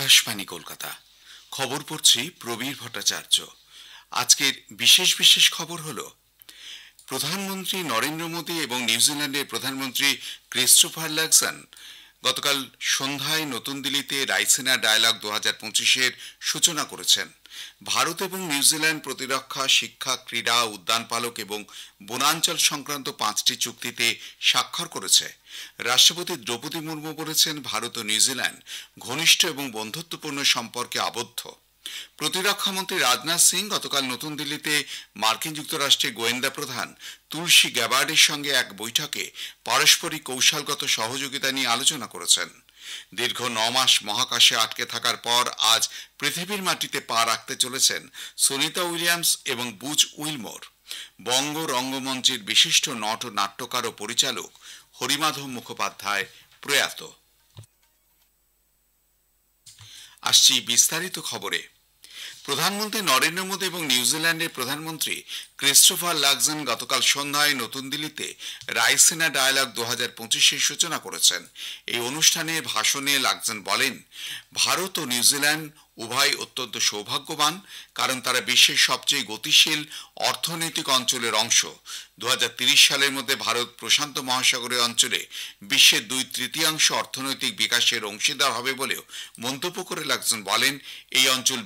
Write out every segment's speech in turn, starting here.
আকাশবাণী কলকাতা। খবর পড়ছি প্রবীর ভট্টাচার্য। আজকের বিশেষ বিশেষ খবর হলো, প্রধানমন্ত্রী নরেন্দ্র মোদী এবং নিউজিল্যান্ডের প্রধানমন্ত্রী ক্রিস্টোফার লাক্সন গতকাল সন্ধ্যায় নতুন দিল্লিতে রাইসিনা ডায়ালগ 2025-এর সূচনা করেছেন। ভারত এবং নিউজিল্যান্ড প্রতিরক্ষা, শিক্ষা, ক্রীড়া, উদ্যানপালক এবং বনাঞ্চল সংক্রান্ত 5টি চুক্তিতে স্বাক্ষর করেছে। রাষ্ট্রপতি দ্রৌপদী মুর্মু বলেছেন, ভারত ও নিউজিল্যান্ড ঘনিষ্ঠ এবং বন্ধুত্বপূর্ণ সম্পর্কে আবদ্ধ। প্রতিরক্ষামন্ত্রী রাজনাথ সিং গতকাল নতুন দিল্লিতে মার্কিন যুক্তরাষ্ট্রের গোয়েন্দা প্রধান তুলসী গ্যাবার্ডের সঙ্গে এক বৈঠকে পারস্পরিক কৌশলগত সহযোগিতা নিয়ে আলোচনা করেছেন। দীর্ঘ 9 মাস মহাকাশে আটকে থাকার পর আজ পৃথিবীর মাটিতে পা রাখতে চলেছেন সুনিতা উইলিয়ামস এবং বুচ উইলমোর। বঙ্গ রঙ্গমঞ্চের বিশিষ্ট নট ও নাট্যকার ও পরিচালক হরিমাধব মুখোপাধ্যায় প্রয়াত। আসছি বিস্তারিত খবরে। প্রধানমন্ত্রী নরেন্দ্র মোদী এবং নিউজিল্যান্ডের প্রধানমন্ত্রী ক্রিস্টোফার লাক্সন গতকাল সন্ধ্যায় নতুন দিল্লিতে রাইসিনা ডায়ালগ 2025-এর সূচনা করেছেন। এই অনুষ্ঠানে ভাষণে লাক্সন বলেন, ভারত ও নিউজিল্যান্ড উভয় অত্যন্ত সৌভাগ্যবান, কারণ তারা বিশ্বের সবচেয়ে গতিশীল অর্থনৈতিক অঞ্চলের অংশ। 2030 সালের মধ্যে ভারত প্রশান্ত মহাসাগরীয় অঞ্চলে বিশ্বের 2/3 অর্থনৈতিক বিকাশের অংশীদার হবে বলেও মন্তব্য করে লাক্সন বলেন, এই অঞ্চল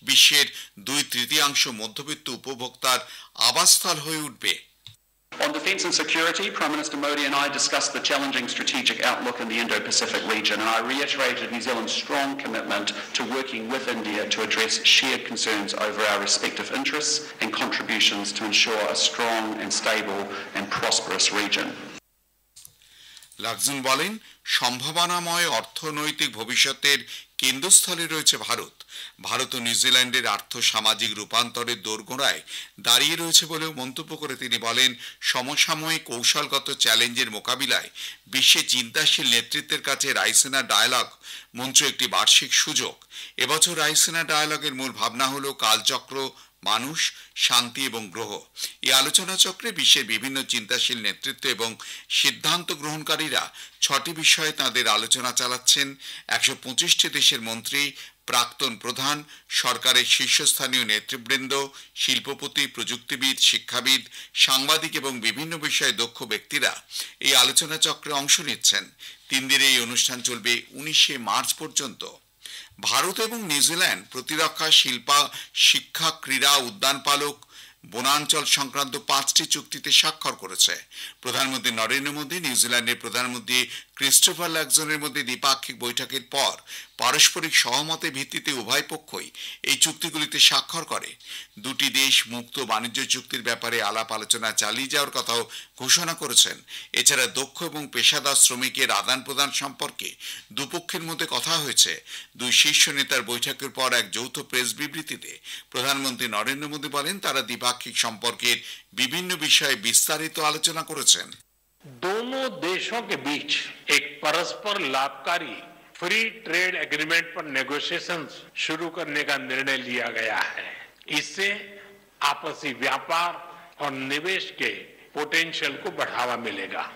বিশ্বের 2/3 মধ্যবিত্ত উপভোক্তার আবাসস্থল হয়ে উঠবে। On defence and security, Prime Minister Modi and I discussed the challenging strategic outlook in the Indo-Pacific region, and I reiterated New Zealand's strong commitment to working with India to address shared concerns over our respective interests and contributions to ensure a strong and stable and prosperous region. লাক্সন বলেন, সম্ভাবনাময় অর্থনৈতিক ভবিষ্যতের কেন্দ্রস্থলে রয়েছে ভারত। ভারত ও নিউজিল্যান্ডের আর্থ সামাজিক রূপান্তরের দোরগোড়ায় দাঁড়িয়ে রয়েছে বলেও মন্তব্য করে তিনি বলেন, সমসাময়িক কৌশলগত চ্যালেঞ্জের মোকাবিলায় বিশ্বে চিন্তাশীল নেতৃত্বের কাছে রাইসিনা ডায়ালগ মঞ্চ একটি বার্ষিক সুযোগ। এবছর রাইসিনা ডায়ালগের মূল ভাবনা হল কালচক্র, মানুষ, শান্তি এবং গ্রহ। এই আলোচনা চক্রে বিশ্বের বিভিন্ন চিন্তাশীল নেতৃত্ব এবং সিদ্ধান্ত গ্রহণকারীরা 6টি বিষয়ে তাদের আলোচনা চালাচ্ছেন। 125টি দেশের মন্ত্রী, প্রাক্তন প্রধান, সরকারের শীর্ষস্থানীয় নেতৃবৃন্দ, শিল্পপতি, প্রযুক্তিবিদ, শিক্ষাবিদ, সাংবাদিক এবং বিভিন্ন বিষয়ে দক্ষ ব্যক্তিরা এই আলোচনা চক্রে অংশ নিচ্ছেন। 3 দিনের এই অনুষ্ঠান চলবে 19শে মার্চ পর্যন্ত। ভারত এবং নিউজিল্যান্ড প্রতিরক্ষা, শিক্ষা, ক্রীড়া, উদ্যানপালক, বনাঞ্চল সংক্রান্ত 5টি চুক্তিতে স্বাক্ষর করেছে। প্রধানমন্ত্রী নরেন্দ্র মোদী, নিউজিল্যান্ডের প্রধানমন্ত্রী ক্রিস্টোফার লাক্সনের মধ্যে দ্বিপাক্ষিক বৈঠকের পর পারস্পরিক সহমতের ভিত্তিতে উভয় পক্ষই এই চুক্তিগুলিতে স্বাক্ষর করে। দুটি দেশ মুক্ত বাণিজ্য চুক্তির ব্যাপারে আলাপ আলোচনা চালিয়ে যাওয়ার কথাও ঘোষণা করেছেন। এছাড়া দক্ষ এবং পেশাদার শ্রমিকের আদান প্রদান সম্পর্কে দুপক্ষের মধ্যে কথা হয়েছে। দুই শীর্ষ নেতার বৈঠকের পর এক যৌথ প্রেস বিবৃতিতে প্রধানমন্ত্রী নরেন্দ্র মোদী বলেন, তারা দ্বিপাক্ষিক সম্পর্কের বিভিন্ন বিষয়ে বিস্তারিত আলোচনা করেছেন। दोनों देशों के बीच एक परस्पर लाभकारी फ्री ट्रेड एग्रीमेंट पर नेगोशिएशंस शुरू करने का निर्णय लिया गया है। इससे आपसी व्यापार और निवेश के पोटेंशियल को बढ़ावा मिलेगा।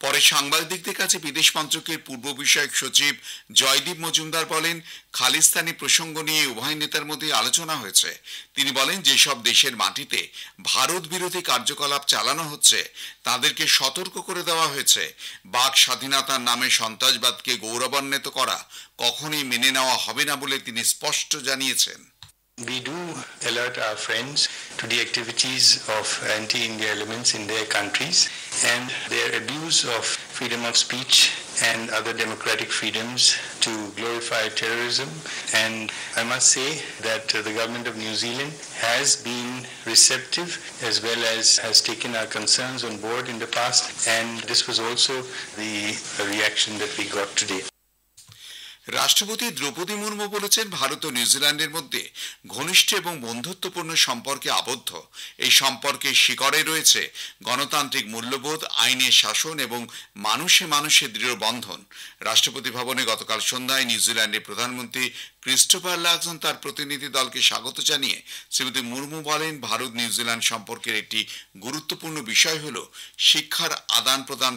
পরে সাংবাদিকদের কাছে বিদেশ মন্ত্রকের পূর্ব বিষয়ক সচিব জয়দীপ মজুমদার বলেন, খালিস্তানি প্রসঙ্গ নিয়ে উভয় নেতার মধ্যে আলোচনা হয়েছে। তিনি বলেন, যেসব দেশের মাটিতে ভারত বিরোধী কার্যকলাপ চালানো হচ্ছে তাদেরকে সতর্ক করে দেওয়া হয়েছে। বাক স্বাধীনতার নামে সন্ত্রাসবাদকে গৌরবান্বিত করা কখনোই মেনে নেওয়া হবে না বলে তিনি স্পষ্ট জানিয়েছেন। We do alert our friends to the activities of anti-India elements in their countries and their abuse of freedom of speech and other democratic freedoms to glorify terrorism. And I must say that the government of New Zealand has been receptive as well as has taken our concerns on board in the past, and this was also the reaction that we got today. রাষ্ট্রপতি দ্রৌপদী মুর্মু বলেছেন, ভারত ও নিউজিল্যান্ডের মধ্যে ঘনিষ্ঠ এবং বন্ধুত্বপূর্ণ সম্পর্কে আবদ্ধ। এই সম্পর্কের শিকড়ে রয়েছে গণতান্ত্রিক মূল্যবোধ, আইনের শাসন এবং মানুষে মানুষে দৃঢ় বন্ধন। রাষ্ট্রপতি ভবনে গতকাল সন্ধ্যায় নিউজিল্যান্ডের প্রধানমন্ত্রী ক্রিস্টোফার লাক্সন তার প্রতিনিধি দলকে স্বাগত জানিয়ে শ্রীমতী মুর্মু বলেন, ভারত নিউজিল্যান্ড সম্পর্কের একটি গুরুত্বপূর্ণ বিষয় হল শিক্ষার আদান প্রদান।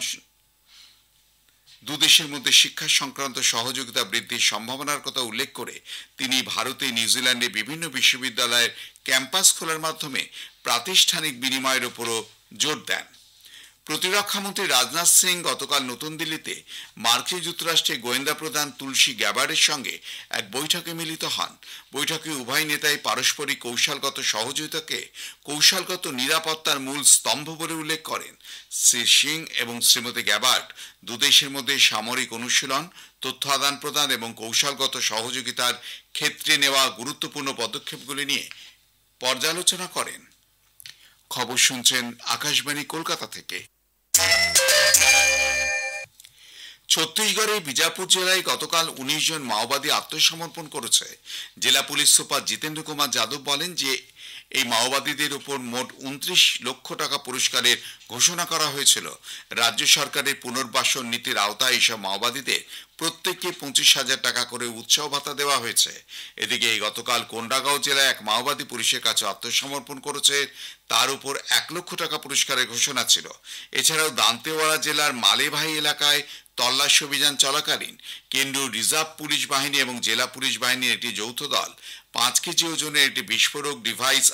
দুদেশের মধ্যে শিক্ষা সংক্রান্ত সহযোগিতা বৃদ্ধির সম্ভাবনার কথা উল্লেখ করে তিনি ভারতে নিউজিল্যান্ডে বিভিন্ন বিশ্ববিদ্যালয়ের ক্যাম্পাস খোলার মাধ্যমে প্রাতিষ্ঠানিক বিনিময়ের উপরও জোর দেন। প্রতিরক্ষামন্ত্রী রাজনাথ সিং গতকাল নতুন দিল্লিতে মার্কিন যুক্তরাষ্ট্রের গোয়েন্দা প্রধান তুলসী গ্যাবার্ডের সঙ্গে এক বৈঠকে মিলিত হন। বৈঠকে উভয় নেতাই পারস্পরিক কৌশলগত সহযোগিতাকে কৌশলগত নিরাপত্তার মূল স্তম্ভ বলে উল্লেখ করেন। শ্রী সিং এবং শ্রীমতী গ্যাবার্ড দুদেশের মধ্যে সামরিক অনুশীলন, তথ্য আদান প্রদান এবং কৌশলগত সহযোগিতার ক্ষেত্রে নেওয়া গুরুত্বপূর্ণ পদক্ষেপগুলি নিয়ে পর্যালোচনা করেন। খবর শুনছেন আকাশবাণী কলকাতা থেকে। ছত্তিশগড়ের বিজাপুর জেলায় গতকাল 19 জন মাওবাদী আত্মসমর্পণ করেছে। জেলা পুলিশ সুপার জিতেন্দ্র কুমার যাদব বলেন যে এই মাওবাদীদের উপর মোট 29 লক্ষ টাকা পুরস্কারের ঘোষণা করা হয়েছিল। রাজ্য সরকারের পুনর্বাসন নীতির আওতায় এইসব মাওবাদীদের প্রত্যেককে 25,000 টাকা করে উৎসাহ ভাতা দেওয়া হয়েছে। এদিকে গতকাল কোন্ডাগাঁও জেলায় এক মাওবাদী পুলিশের কাছে আত্মসমর্পণ করেছে, তার উপর 1 লক্ষ টাকা পুরস্কারের ঘোষণা ছিল। এছাড়াও দান্তেওয়াড়া জেলার মালেভাই এলাকায় তল্লাশি অভিযান চলাকালীন কেন্দ্রীয় রিজার্ভ পুলিশ বাহিনী এবং জেলা পুলিশ বাহিনীর একটি যৌথ দল 5 কেজি ওজনের একটি বিস্ফোরক ডিভাইস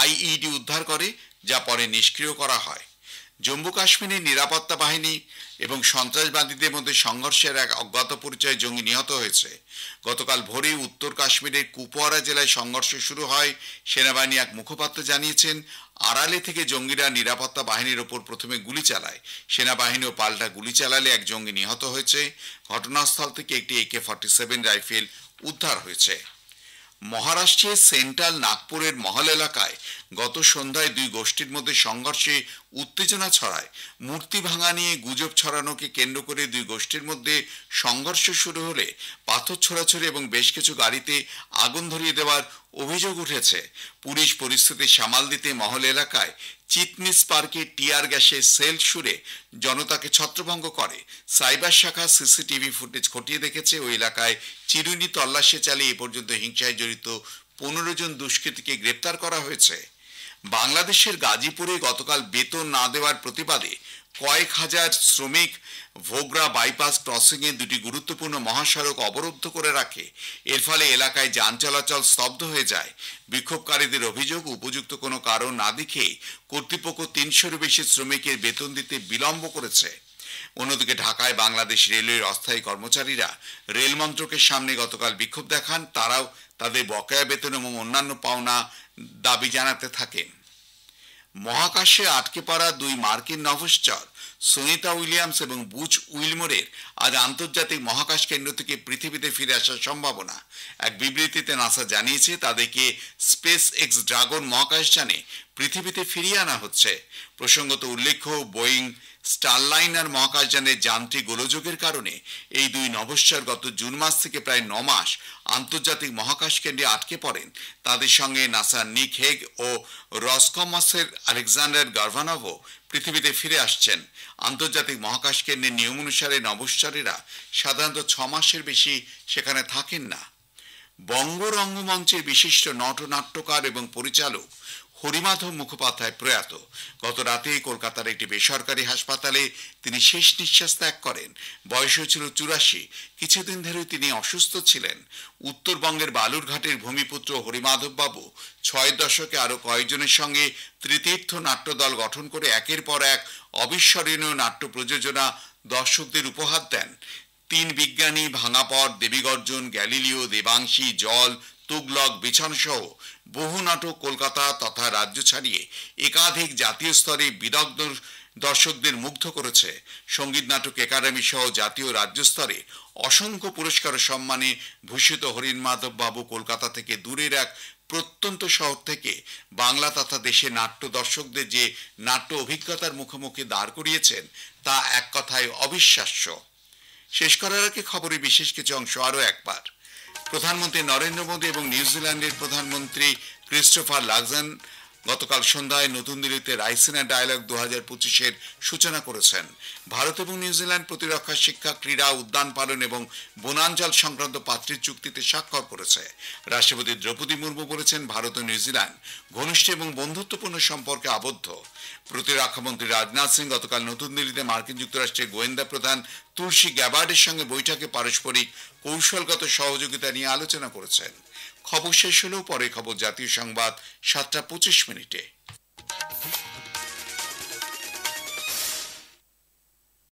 আইইডি উদ্ধার করে, যা পরে নিষ্ক্রিয় করা হয়। জম্মু কাশ্মীরের নিরাপত্তা বাহিনী এবং সন্ত্রাসবাদীদের মধ্যে সংঘর্ষের এক অজ্ঞাত পরিচয় জঙ্গি নিহত হয়েছে। গতকাল ভোরে উত্তর কাশ্মীরের কুপওয়ারা জেলায় সংঘর্ষ শুরু হয়। সেনাবাহিনী এক মুখপাত্র জানিয়েছেন, আড়ালে থেকে জঙ্গিরা নিরাপত্তা বাহিনীর ওপর প্রথমে গুলি চালায়। সেনাবাহিনীও পাল্টা গুলি চালালে এক জঙ্গি নিহত হয়েছে। ঘটনাস্থল থেকে একটি AK-47 রাইফেল উদ্ধার হয়েছে। মহারাষ্ট্রের সেন্ট্রাল নাগপুরের মহল এলাকায় গত সন্ধ্যায় দুই গোষ্ঠীর মধ্যে সংঘর্ষে উত্তেজনা ছড়ায়। মূর্তি ভাঙা নিয়ে গুজব ছড়ানোকে কেন্দ্র করে দুই গোষ্ঠীর মধ্যে সংঘর্ষ শুরু হলে পাথর ছোড়াছড়ি এবং বেশ কিছু গাড়িতে আগুন ধরিয়ে দেওয়ার অভিযোগ উঠেছে। পুলিশ পরিস্থিতি সামাল দিতে মহল এলাকায় চিটনিস পার্কে টিয়ার গ্যাসের সেল ছুড়ে জনতাকে ছত্রভঙ্গ করে। সাইবার শাখা সিসিটিভি ফুটেজ খতিয়ে দেখেছে। ওই এলাকায় চিরুনি তল্লাশি চালিয়ে এ পর্যন্ত হিংসায় জড়িত 15 জন দুষ্কৃতীকে গ্রেপ্তার করা হয়েছে। বাংলাদেশের গাজীপুরে গতকাল বেতন না দেওয়ার প্রতিবাদে কয়েক হাজার শ্রমিক ভোগড়া বাইপাস ক্রসিংয়ে দুটি গুরুত্বপূর্ণ মহাসড়ক অবরুদ্ধ করে রাখে। এর ফলে এলাকায় যান চলাচল স্তব্ধ হয়ে যায়। বিক্ষোভকারীদের অভিযোগ, উপযুক্ত কোনো কারণ না দেখে কর্তৃপক্ষ 300-এর বেশি শ্রমিকের বেতন দিতে বিলম্ব করেছে। অন্যদিকে ঢাকায় বাংলাদেশ রেলওয়ের অস্থায়ী কর্মচারীরা রেল মন্ত্রকের সামনে গতকাল বিক্ষোভ দেখান। তারাও তাদের বকেয়া বেতন এবং অন্যান্য পাওনা দাবি জানাতে থাকেন। মহাকাশে আটকে পড়া দুই মার্কিন নভোশ্চর সুনিতা উইলিয়ামস এবং বুচ উইলমোরের আজ আন্তর্জাতিক মহাকাশ কেন্দ্র থেকে পৃথিবীতে ফিরে আসার সম্ভাবনা। এক বিবৃতিতে নাসা জানিয়েছে তাদেরকে স্পেস এক্স ড্রাগন মহাকাশযানে পৃথিবীতে ফিরিয়ে আনা হচ্ছে। প্রসঙ্গত উল্লেখ্য, বোয়িং স্টারলাইনার মহাকাশযানের যান্ত্রিক গোলযোগের কারণে এই দুই নভোশ্চর গত জুন মাস থেকে প্রায় 9 মাস আন্তর্জাতিক মহাকাশ কেন্দ্রে আটকে পড়েন। তাদের সঙ্গে নাসার নিক হেগ ও রসকসমসের আলেকজান্ডার গার্ভানভও পৃথিবীতে ফিরে আসছেন। আন্তর্জাতিক মহাকাশ কেন্দ্রের নিয়ম অনুসারে নভোশ্চরেরা সাধারণত 6 মাসের বেশি সেখানে থাকেন না। বঙ্গ রঙ্গমঞ্চের বিশিষ্ট নটনাট্যকার এবং পরিচালক হরিমাধব মুখোপাধ্যায় প্রয়াত। গত রাতে কলকাতার একটি বেসরকারি হাসপাতালে তিনি শেষ নিঃশ্বাস ত্যাগ করেন। বয়স ছিল 84। কিছুদিন ধরে তিনি অসুস্থ ছিলেন। উত্তরবঙ্গের বালুরঘাটের ভূমিপুত্র হরিমাধব বাবু 6 দশকে আরো কয়েকজনের সঙ্গে ত্রিতীর্থ নাট্যদল গঠন করে একের পর এক অবিস্মরণীয় নাট্য প্রযোজনা দর্শকদের উপহার দেন। 3 বিজ্ঞানী, ভাঙাপথ, দেবীগর্জন, গ্যালিলিও, দেবাংশী, জল, তুগলক, বিছান সহ বহু নাটক কলকাতা তথা রাজ্য ছাড়িয়ে একাধিক জাতীয় স্তরে বিদগ্ধ দর্শকদের মুগ্ধ করেছে। সঙ্গীত নাটক একাডেমি সহ জাতীয় রাজ্য স্তরে অসংখ্য পুরস্কার ও সম্মানে ভূষিত হরিমাধব বাবু কলকাতা থেকে দূরের এক প্রত্যন্ত শহর থেকে বাংলা তথা দেশের নাট্য দর্শকদের যে নাট্য অভিজ্ঞতার মুখোমুখি দাঁড় করিয়েছেন তা এক কথায় অবিশ্বাস্য। শেষ করার আগে খবরের বিশেষ কিছু অংশ আরও একবার। প্রধানমন্ত্রী নরেন্দ্র মোদী এবং নিউজিল্যান্ডের প্রধানমন্ত্রী ক্রিস্টোফার লাকজেন গতকাল সন্ধ্যায় নতুন দিল্লিতে রাইসিনা ডায়ালগ 2025-এর সূচনা করেছেন। ভারত এবং নিউজিল্যান্ড প্রতিরক্ষা, শিক্ষা, ক্রীড়া, উদ্যান পালন এবং বনাঞ্চল সংক্রান্ত 5টি চুক্তিতে স্বাক্ষর করেছে। রাষ্ট্রপতি দ্রৌপদী মুর্মু বলেছেন, ভারত ও নিউজিল্যান্ড ঘনিষ্ঠ এবং বন্ধুত্বপূর্ণ সম্পর্কে আবদ্ধ। প্রতিরক্ষামন্ত্রী রাজনাথ সিং গতকাল নতুন দিল্লিতে মার্কিন যুক্তরাষ্ট্রের গোয়েন্দা প্রধান তুলসী গ্যাবার্ডের সঙ্গে বৈঠকে পারস্পরিক কৌশলগত সহযোগিতা নিয়ে আলোচনা করেছেন। খবর শেষ হলেও পরে খবর জাতীয় সংবাদ 7টা 25 মিনিটে।